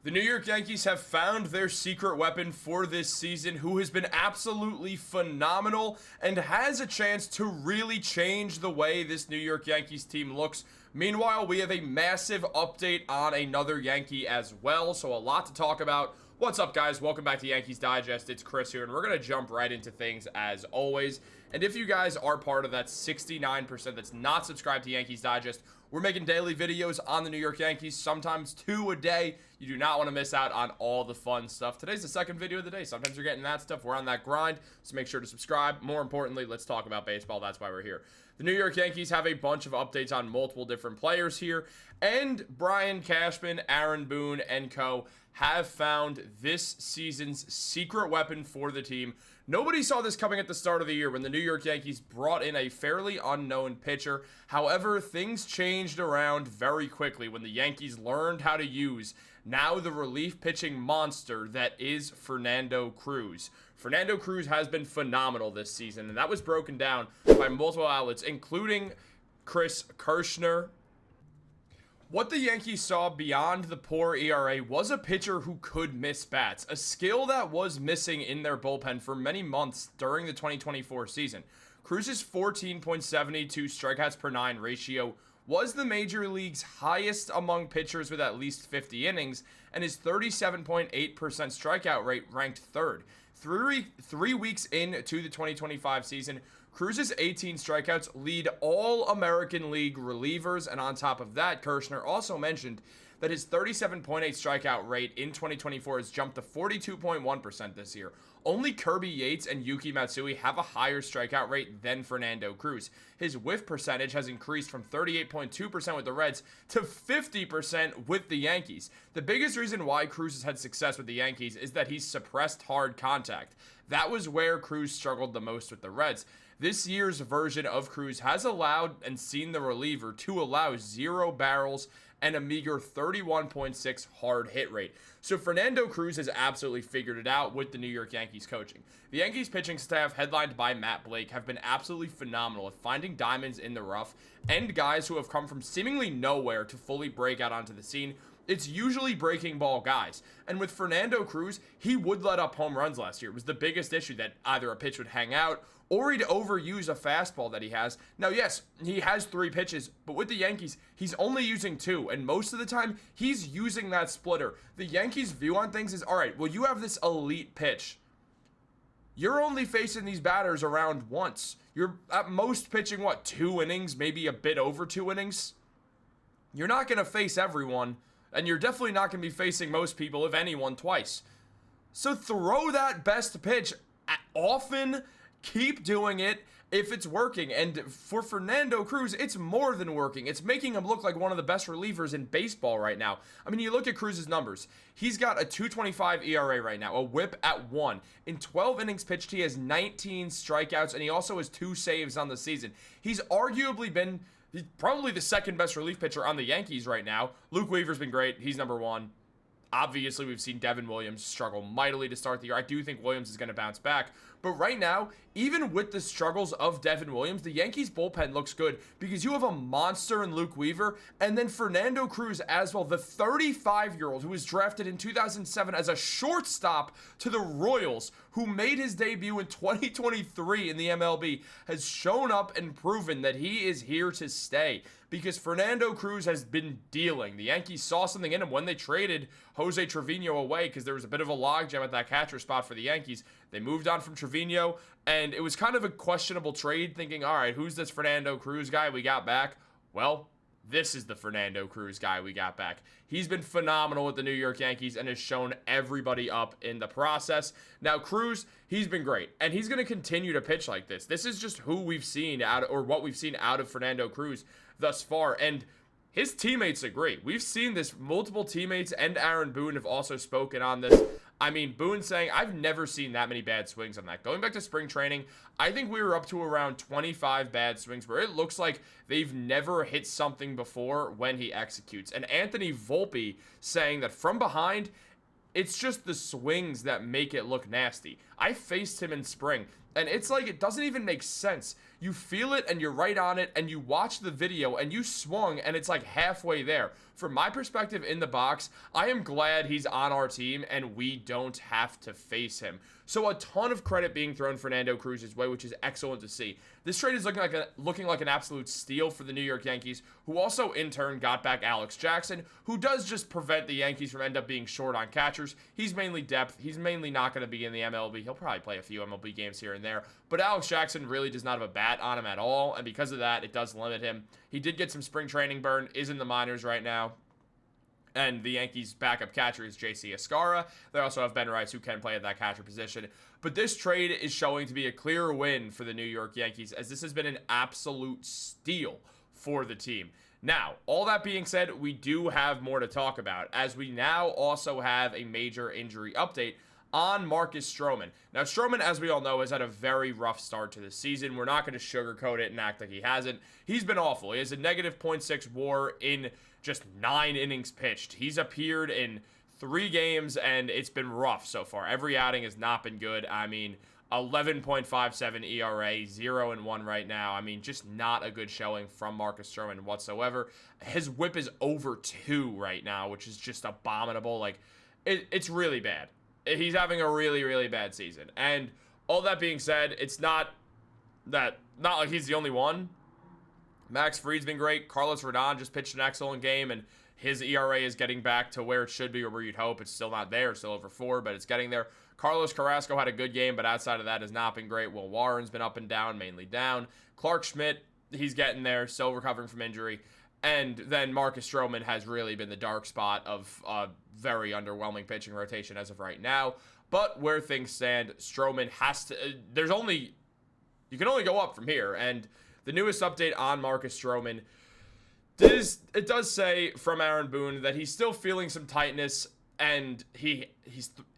The New York Yankees have found their secret weapon for this season, who has been absolutely phenomenal and has a chance to really change the way this New York Yankees team looks. Meanwhile, we have a massive update on another Yankee as well, so a lot to talk about. What's up, guys? Welcome back to Yankees Digest. It's Chris here, and we're going to jump right into things as always. And if you guys are part of that 69% that's not subscribed to Yankees Digest, we're making daily videos on the New York Yankees, sometimes 2 a day. You do not want to miss out on all the fun stuff. Today's the second video of the day. Sometimes you're getting that stuff. We're on that grind, so make sure to subscribe. More importantly, let's talk about baseball. That's why we're here. The New York Yankees have a bunch of updates on multiple different players here, and Brian Cashman, Aaron Boone, and co. have found this season's secret weapon for the team. Nobody saw this coming at the start of the year when the New York Yankees brought in a fairly unknown pitcher. However, things changed around very quickly when the Yankees learned how to use now the relief pitching monster that is Fernando Cruz. Fernando Cruz has been phenomenal this season, and that was broken down by multiple outlets, including Chris Kirschner. What the Yankees saw beyond the poor ERA was a pitcher who could miss bats, a skill that was missing in their bullpen for many months during the 2024 season. Cruz's 14.72 strikeouts per 9 ratio was the major league's highest among pitchers with at least 50 innings, and his 37.8% strikeout rate ranked third. Three weeks into the 2025 season, Cruz's 18 strikeouts lead all American League relievers, and on top of that, Kirschner also mentioned that his 37.8 strikeout rate in 2024 has jumped to 42.1% this year. Only Kirby Yates and Yuki Matsui have a higher strikeout rate than Fernando Cruz. His whiff percentage has increased from 38.2% with the Reds to 50% with the Yankees. The biggest reason why Cruz has had success with the Yankees is that he's suppressed hard contact. That was where Cruz struggled the most with the Reds. This year's version of Cruz has allowed and seen the reliever to allow 0 barrels and a meager 31.6 hard hit rate. So Fernando Cruz has absolutely figured it out with the New York Yankees coaching. The Yankees pitching staff, headlined by Matt Blake, have been absolutely phenomenal at finding diamonds in the rough and guys who have come from seemingly nowhere to fully break out onto the scene. It's usually breaking ball guys. And with Fernando Cruz, he would let up home runs last year. It was the biggest issue, that either a pitch would hang out or he'd overuse a fastball that he has. Now, yes, he has 3 pitches, but with the Yankees, he's only using 2, and most of the time, he's using that splitter. The Yankees' view on things is, all right, well, you have this elite pitch. You're only facing these batters around once. You're at most pitching, 2 innings, maybe a bit over 2 innings? You're not going to face everyone, and you're definitely not going to be facing most people, if anyone, twice. So throw that best pitch often. Keep doing it if it's working. And for Fernando Cruz, it's more than working. It's making him look like one of the best relievers in baseball right now. I mean, you look at Cruz's numbers. He's got a 2.25 ERA right now, a whip at 1. In 12 innings pitched, he has 19 strikeouts, and he also has 2 saves on the season. He's arguably been probably the second best relief pitcher on the Yankees right now. Luke Weaver's been great. He's number 1. Obviously, we've seen Devin Williams struggle mightily to start the year. I do think Williams is going to bounce back. But right now, even with the struggles of Devin Williams, the Yankees bullpen looks good because you have a monster in Luke Weaver and then Fernando Cruz as well, the 35-year-old who was drafted in 2007 as a shortstop to the Royals, who made his debut in 2023 in the MLB, has shown up and proven that he is here to stay. Because Fernando Cruz has been dealing. The Yankees saw something in him when they traded Jose Trevino away because there was a bit of a logjam at that catcher spot for the Yankees. They moved on from Trevino, and it was kind of a questionable trade, thinking, all right, who's this Fernando Cruz guy we got back? Well, this is the Fernando Cruz guy we got back. He's been phenomenal with the New York Yankees and has shown everybody up in the process. Now, Cruz, he's been great, and he's going to continue to pitch like this. This is just who we've seen what we've seen out of Fernando Cruz thus far, and his teammates agree. We've seen this. Multiple teammates and Aaron Boone have also spoken on this. I mean, Boone saying, I've never seen that many bad swings on that. Going back to spring training, I think we were up to around 25 bad swings where it looks like they've never hit something before when he executes. And Anthony Volpe saying that from behind, it's just the swings that make it look nasty. I faced him in spring. And it's like, it doesn't even make sense. You feel it and you're right on it, and you watch the video and you swung and it's like halfway there. From my perspective in the box, I am glad he's on our team and we don't have to face him. So a ton of credit being thrown Fernando Cruz's way, which is excellent to see. This trade is looking like an absolute steal for the New York Yankees, who also in turn got back Alex Jackson, who does just prevent the Yankees from end up being short on catchers. He's mainly depth. He's mainly not going to be in the MLB. He'll probably play a few MLB games here and there, but Alex Jackson really does not have a bat on him at all, and because of that, it does limit him. He did get some spring training burn, is in the minors right now. And the Yankees' backup catcher is J.C. Escara. They also have Ben Rice, who can play at that catcher position. But this trade is showing to be a clear win for the New York Yankees, as this has been an absolute steal for the team. Now, all that being said, we do have more to talk about, as we now also have a major injury update on Marcus Stroman. Now, Stroman, as we all know, has had a very rough start to the season. We're not going to sugarcoat it and act like he hasn't. He's been awful. He has a negative .6 WAR in just 9 innings pitched. He's appeared in 3 games, and it's been rough so far. Every outing has not been good. I mean, 11.57 ERA, 0-1 right now. I mean, just not a good showing from Marcus Stroman whatsoever. His whip is over 2 right now, which is just abominable. Like, it's really bad. He's having a really, really bad season. And all that being said, it's not like he's the only one. Max Fried's been great. Carlos Rodon just pitched an excellent game, and his ERA is getting back to where it should be, or where you'd hope. It's still not there. It's still over 4, but it's getting there. Carlos Carrasco had a good game, but outside of that has not been great. Will Warren's been up and down, mainly down. Clark Schmidt, he's getting there, still recovering from injury. And then Marcus Stroman has really been the dark spot of a very underwhelming pitching rotation as of right now. But where things stand, Stroman has to... You can only go up from here, and the newest update on Marcus Stroman, it does say from Aaron Boone that he's still feeling some tightness, and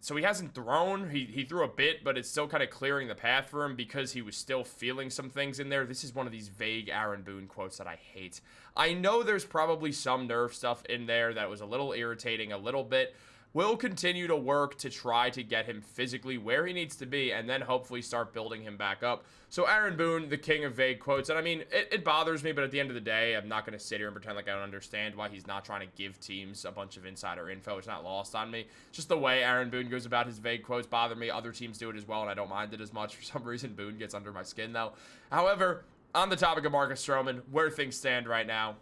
so he hasn't thrown. He threw a bit, but it's still kind of clearing the path for him because he was still feeling some things in there. This is one of these vague Aaron Boone quotes that I hate. I know there's probably some nerve stuff in there that was a little irritating a little bit. We'll continue to work to try to get him physically where he needs to be, and then hopefully start building him back up. So Aaron Boone, the king of vague quotes, and I mean, it bothers me, but at the end of the day, I'm not going to sit here and pretend like I don't understand why he's not trying to give teams a bunch of insider info. It's not lost on me. Just the way Aaron Boone goes about his vague quotes bother me. Other teams do it as well, and I don't mind it as much. For some reason, Boone gets under my skin, though. However, on the topic of Marcus Stroman, where things stand right now,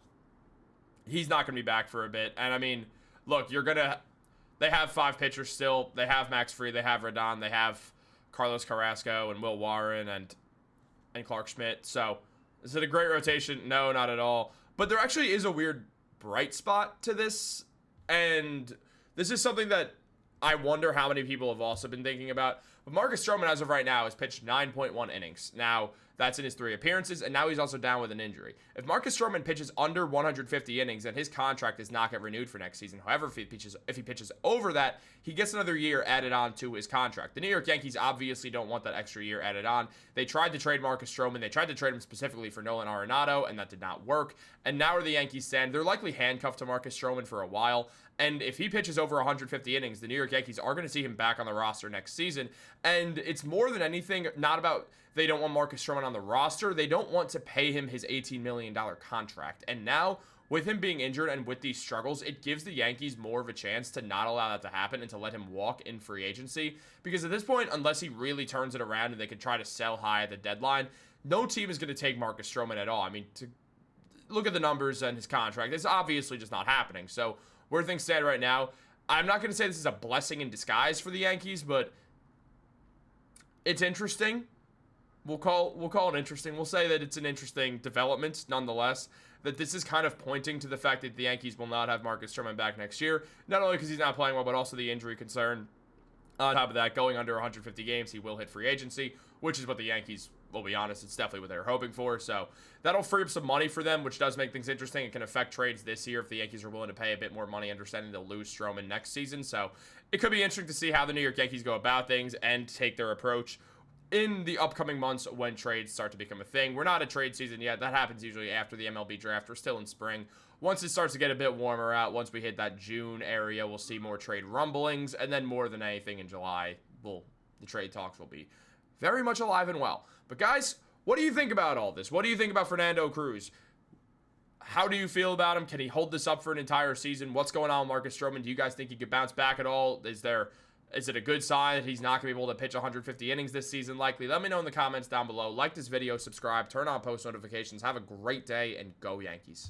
he's not going to be back for a bit. And I mean, look, they have 5 pitchers still. They have Max Fried, they have Rodon, they have Carlos Carrasco and Will Warren and Clark Schmidt. So, is it a great rotation? No, not at all. But there actually is a weird bright spot to this, and this is something that I wonder how many people have also been thinking about. But Marcus Stroman, as of right now, has pitched 9.1 innings. Now, that's in his 3 appearances, and now he's also down with an injury. If Marcus Stroman pitches under 150 innings, then his contract does not get renewed for next season. However, if he pitches over that, he gets another year added on to his contract. The New York Yankees obviously don't want that extra year added on. They tried to trade Marcus Stroman. They tried to trade him specifically for Nolan Arenado, and that did not work. And now where the Yankees stand, they're likely handcuffed to Marcus Stroman for a while. And if he pitches over 150 innings, the New York Yankees are going to see him back on the roster next season. And it's more than anything not about they don't want Marcus Stroman on the roster. They don't want to pay him his $18 million contract. And now, with him being injured and with these struggles, it gives the Yankees more of a chance to not allow that to happen and to let him walk in free agency. Because at this point, unless he really turns it around and they can try to sell high at the deadline, no team is going to take Marcus Stroman at all. I mean, to look at the numbers and his contract, it's obviously just not happening. So, where things stand right now, I'm not going to say this is a blessing in disguise for the Yankees, but it's interesting. We'll call it interesting. We'll say that it's an interesting development, nonetheless, that this is kind of pointing to the fact that the Yankees will not have Marcus Stroman back next year, not only because he's not playing well, but also the injury concern. On top of that, going under 150 games, he will hit free agency, which is what the Yankees, we'll be honest, it's definitely what they're hoping for. So that'll free up some money for them, which does make things interesting. It can affect trades this year if the Yankees are willing to pay a bit more money, understanding they'll lose Stroman next season. So it could be interesting to see how the New York Yankees go about things and take their approach in the upcoming months when trades start to become a thing. We're not at trade season yet. That happens usually after the MLB draft. We're still in spring. Once it starts to get a bit warmer out, once we hit that June area, we'll see more trade rumblings, and then more than anything in July, the trade talks will be very much alive and well. But guys, what do you think about all this? What do you think about Fernando Cruz? How do you feel about him? Can he hold this up for an entire season? What's going on with Marcus Stroman? Do you guys think he could bounce back at all? Is it a good sign that he's not going to be able to pitch 150 innings this season likely? Let me know in the comments down below. Like this video, subscribe, turn on post notifications. Have a great day, and go Yankees.